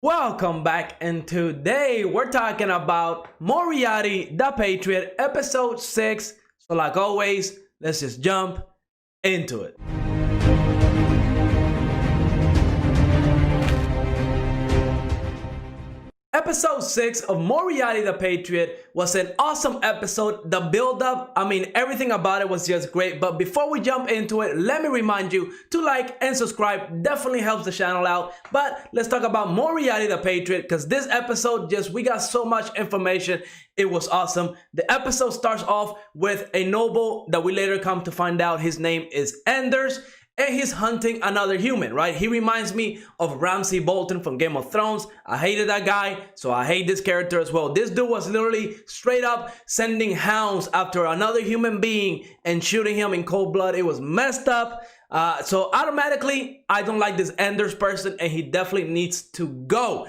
Welcome back, and today we're talking about Moriarty the Patriot, episode 6. So like always, let's just jump into it. Episode 6 of Moriarty the Patriot was an awesome episode. The build-up, everything about it was just great. But before we jump into it, let me remind you to like and subscribe. Definitely helps the channel out. But let's talk about Moriarty the Patriot, because this episode, we got so much information. It was awesome. The episode starts off with a noble that we later come to find out his name is Anders. And he's hunting another human, right? He reminds me of Ramsay Bolton from Game of Thrones. I hated that guy, so I hate this character as well. This dude was literally straight up sending hounds after another human being and shooting him in cold blood. It was messed up. So automatically, I don't like this Anders person, and he definitely needs to go.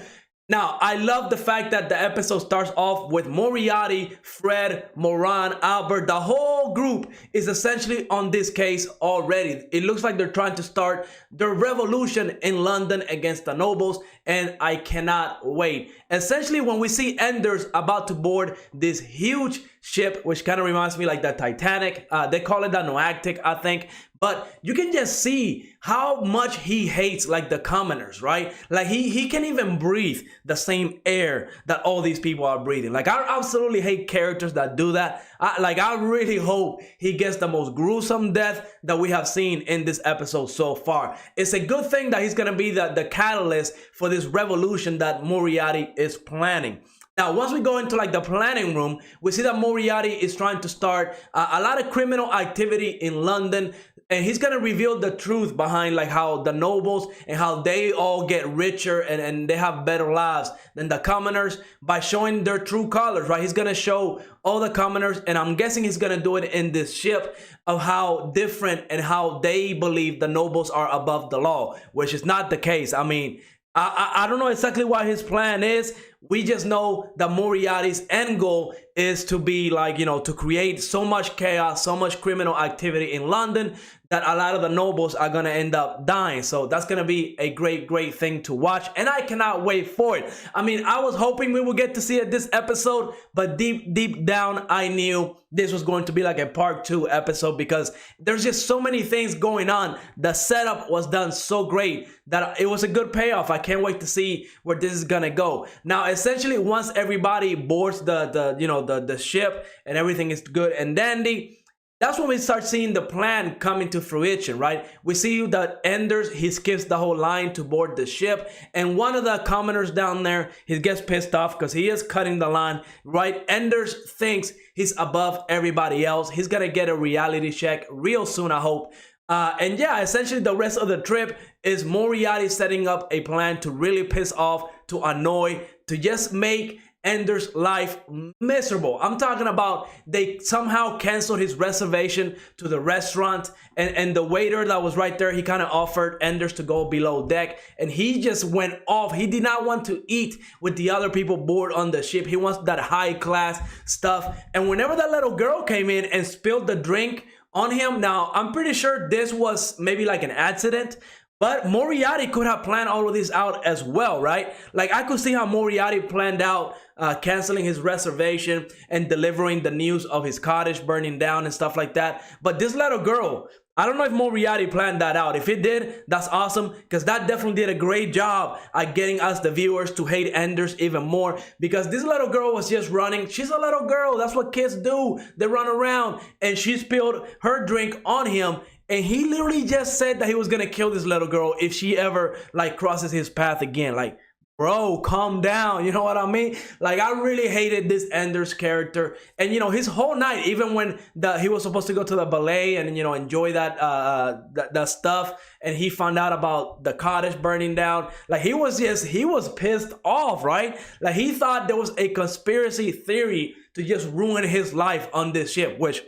Now, I love the fact that the episode starts off with Moriarty, Fred, Moran, Albert. The whole group is essentially on this case already. It looks like they're trying to start their revolution in London against the nobles, and I cannot wait. Essentially, when we see Anders about to board this huge ship, which kind of reminds me like the Titanic. They call it the Noactic, I think. But you can just see how much he hates like the commoners, right? Like he can't even breathe the same air that all these people are breathing. Like I absolutely hate characters that do that. I really hope he gets the most gruesome death that we have seen in this episode so far. It's a good thing that he's gonna be the catalyst for this revolution that Moriarty is planning. Now, once we go into like the planning room, we see that Moriarty is trying to start a lot of criminal activity in London. And he's going to reveal the truth behind like how the nobles and how they all get richer and they have better lives than the commoners by showing their true colors, right? He's going to show all the commoners, and I'm guessing he's going to do it in this ship, of how different and how they believe the nobles are above the law, which is not the case. I don't know exactly what his plan is. We just know that Moriarty's end goal is to be like, to create so much chaos, so much criminal activity in London that a lot of the nobles are going to end up dying. So that's going to be a great thing to watch. And I cannot wait for it. I was hoping we would get to see it this episode, but deep down, I knew this was going to be like a part 2 episode, because there's just so many things going on. The setup was done so great that it was a good payoff. I can't wait to see where this is going to go. Now, essentially, once everybody boards the ship and everything is good and dandy, that's when we start seeing the plan come into fruition, right? We see that Anders, he skips the whole line to board the ship, and one of the commoners down there, he gets pissed off because he is cutting the line, right? Anders thinks he's above everybody else. He's gonna get a reality check real soon, I hope. And yeah, essentially the rest of the trip is Moriarty setting up a plan to really piss off, to annoy, to just make Anders' life miserable. I'm talking about they somehow canceled his reservation to the restaurant, and the waiter that was right there, he kind of offered Anders to go below deck, and he just went off. He did not want to eat with the other people board on the ship. He wants that high class stuff. And whenever that little girl came in and spilled the drink on him, now I'm pretty sure this was maybe like an accident, but Moriarty could have planned all of this out as well, right? Like I could see how Moriarty planned out canceling his reservation and delivering the news of his cottage burning down and stuff like that. But this little girl, I don't know if Moriarty planned that out. If it did, that's awesome, because that definitely did a great job at getting us, the viewers, to hate Anders even more, because this little girl was just running. She's a little girl. That's what kids do. They run around, and she spilled her drink on him. And he literally just said that he was going to kill this little girl if she ever like crosses his path again. Like, bro, calm down. You know what I mean? Like, I really hated this Anders character. And, his whole night, even when he was supposed to go to the ballet and, enjoy that stuff, and he found out about the cottage burning down, like he was pissed off, right? Like he thought there was a conspiracy theory to just ruin his life on this ship, which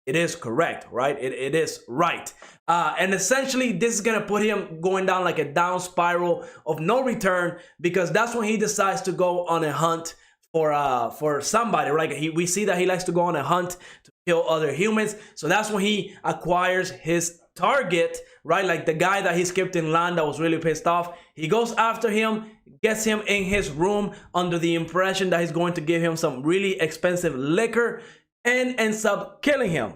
it is correct, right? It is right. And essentially, this is going to put him going down like a down spiral of no return, because that's when he decides to go on a hunt for somebody, right? We see that he likes to go on a hunt to kill other humans. So that's when he acquires his target, right? Like the guy that he skipped in land that was really pissed off. He goes after him, gets him in his room under the impression that he's going to give him some really expensive liquor and ends up killing him.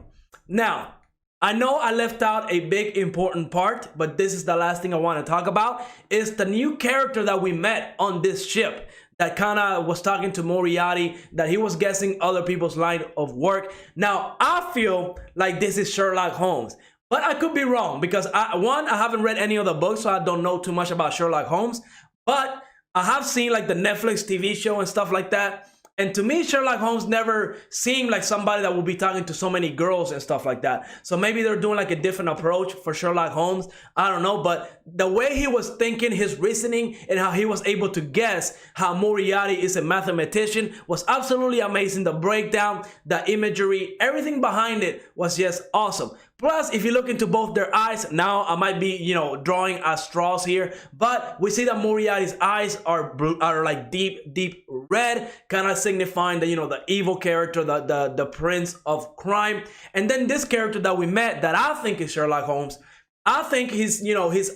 Now, I know I left out a big important part, but this is the last thing I want to talk about. Is the new character that we met on this ship that kind of was talking to Moriarty, that he was guessing other people's line of work. Now, I feel like this is Sherlock Holmes, but I could be wrong because I haven't read any of the books, so I don't know too much about Sherlock Holmes, but I have seen like the Netflix TV show and stuff like that. And to me, Sherlock Holmes never seemed like somebody that would be talking to so many girls and stuff like that. So maybe they're doing like a different approach for Sherlock Holmes. I don't know. But the way he was thinking, his reasoning, and how he was able to guess how Moriarty is a mathematician was absolutely amazing. The breakdown, the imagery, everything behind it was just awesome. Plus, if you look into both their eyes, now I might be, drawing at straws here, but we see that Moriarty's eyes are like deep red, kind of signifying the, the evil character, the prince of crime. And then this character that we met that I think is Sherlock Holmes, I think his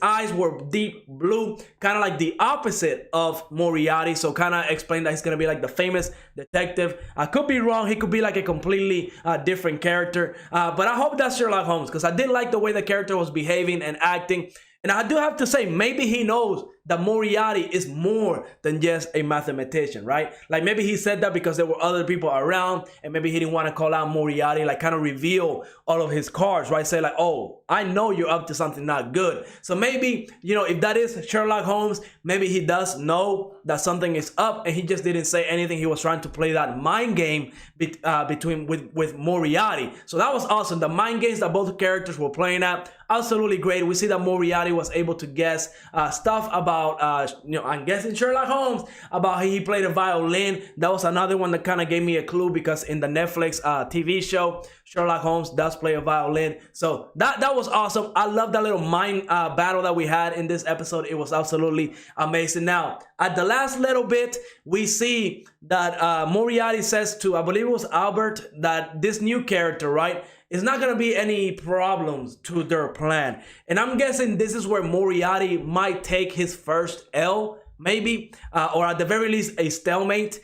eyes were deep blue, kind of like the opposite of Moriarty. So kind of explain that he's going to be like the famous detective. I could be wrong. He could be like a completely different character. But I hope that's Sherlock Holmes because I did like the way the character was behaving and acting. And I do have to say, maybe he knows that Moriarty is more than just a mathematician, right? Like maybe he said that because there were other people around and maybe he didn't want to call out Moriarty, like kind of reveal all of his cards, right? Say like, oh, I know you're up to something not good. So maybe, if that is Sherlock Holmes, maybe he does know that something is up and he just didn't say anything. He was trying to play that mind game with Moriarty. So that was awesome. The mind games that both characters were playing at, absolutely great. We see that Moriarty was able to guess stuff about, I'm guessing Sherlock Holmes, about how he played a violin. That was another one that kind of gave me a clue because in the Netflix TV show, Sherlock Holmes does play a violin. So that was awesome. I love that little mind battle that we had in this episode. It was absolutely amazing. Now, at the last little bit, we see that Moriarty says to, I believe it was Albert, that this new character, right, it's not going to be any problems to their plan. And I'm guessing this is where Moriarty might take his first L, maybe, or at the very least a stalemate.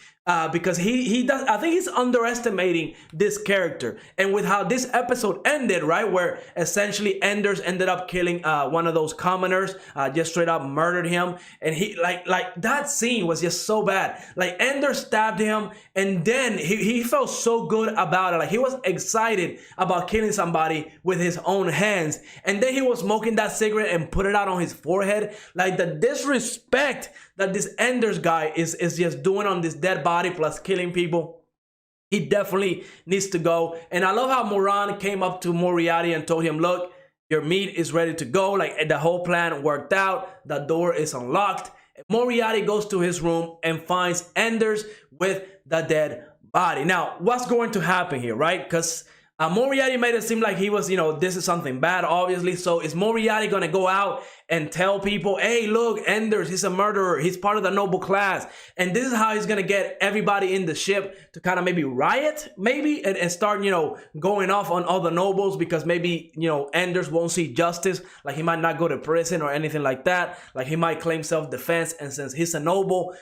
Because he does, I think he's underestimating this character. And with how this episode ended, right, where essentially Anders ended up killing one of those commoners, just straight up murdered him, and he like that scene was just so bad. Like Anders stabbed him, and then he felt so good about it. Like he was excited about killing somebody with his own hands, and then he was smoking that cigarette and put it out on his forehead. Like the disrespect that this Anders guy is just doing on this dead body plus killing people. He definitely needs to go. And I love how Moran came up to Moriarty and told him, look, your meat is ready to go. Like the whole plan worked out. The door is unlocked. Moriarty goes to his room and finds Anders with the dead body. Now, what's going to happen here, right? Because Moriarty made it seem like he was, this is something bad, obviously. So is Moriarty going to go out and tell people, hey, look, Anders, he's a murderer. He's part of the noble class. And this is how he's going to get everybody in the ship to kind of maybe riot, maybe, and start, going off on all the nobles because maybe, Anders won't see justice. Like he might not go to prison or anything like that. Like he might claim self-defense. And since he's a noble,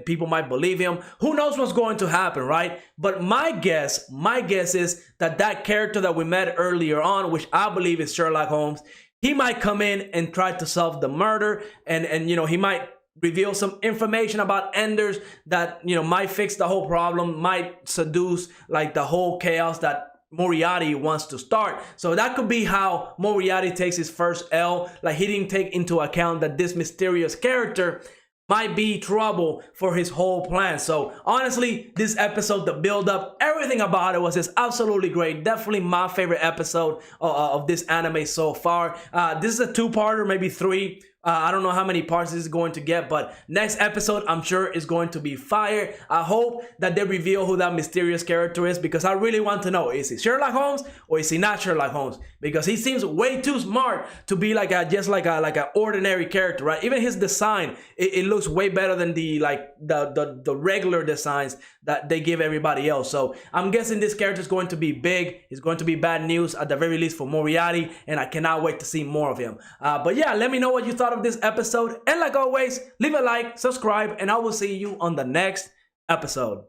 people might believe him. Who knows what's going to happen, right? But my guess is that character that we met earlier on, which I believe is Sherlock Holmes, he might come in and try to solve the murder, and he might reveal some information about Anders that might fix the whole problem, might seduce like the whole chaos that Moriarty wants to start. So that could be how Moriarty takes his first L. Like he didn't take into account that this mysterious character might be trouble for his whole plan. So honestly, this episode, the build up, everything about it was just absolutely great. Definitely my favorite episode of this anime so far. This is a two-parter, maybe three. I don't know how many parts this is going to get, but next episode I'm sure is going to be fire. I hope that they reveal who that mysterious character is because I really want to know, is he Sherlock Holmes or is he not Sherlock Holmes? Because he seems way too smart to be like a ordinary character, right? Even his design, it looks way better than the regular designs that they give everybody else. So I'm guessing this character is going to be big. It's going to be bad news at the very least for Moriarty, and I cannot wait to see more of him. But yeah, let me know what you thought of this episode. And like always, leave a like, subscribe, and I will see you on the next episode.